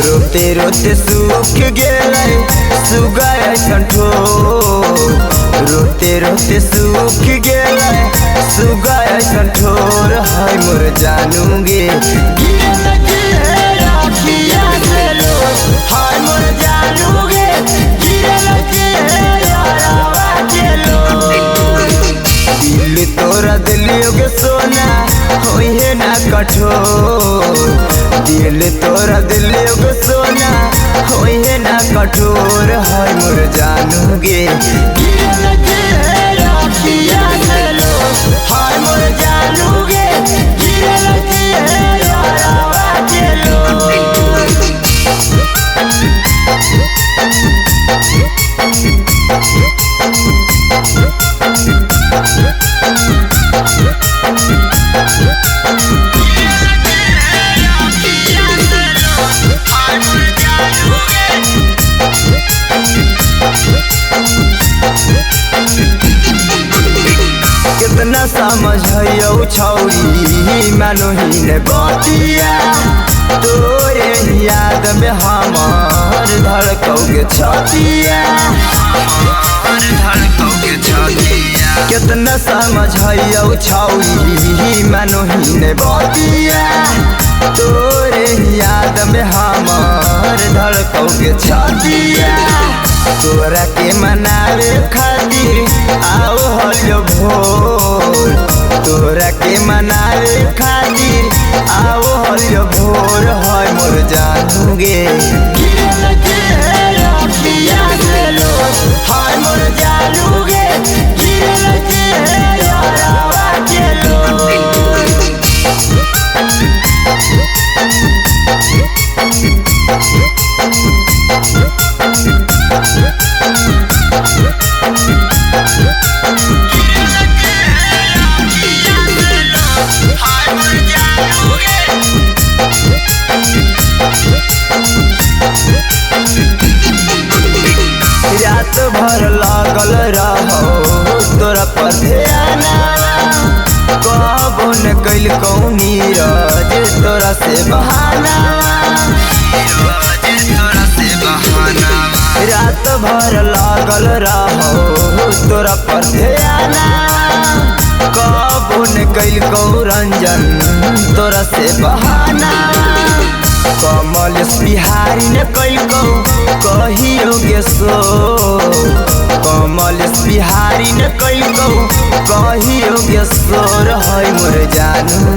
रोते रोते सूख गेलै सुगा ऐसन ठोर। रोते रोते सूख गेलै सुगा ऐसन ठोर। हाय मोर जानू गे हाय मोर जानू गे दिल तोरा दिलियो गे सोना होइहे ना कठोर। दिल तोरा दिलियो गे सोना होइहे ना कठोर। हाय मोर जानू गे हाय मोर जानू गे कितना समझियो छौरी मानोहीन बतिया। तोरे याद में हमार धड़कौगे छतिया। कितना समझियो छौरी मानोहीन बतिया। तोरे याद में हमार धड़कौगे छतिया। तोरा के मनावे खातिर आओ हलो भोर। तोरा के मनावे खातिर आओ हलो भोर। हाय मोर जानू गे हाय मोर जानू गे रात भर लागल रहो तोरा पर ध्याना। कबो न कैल कौनी राज तोरा से बहाना। रात भर लागल रहो तोरा पर ध्याना। कबो न कैल कौ रंजन तोरा से बहाना। कमल बिहारी न कैलको कहियो गे सो। कमल बिहारी न कैलको कहियो गे सोर। हाय मोर जानू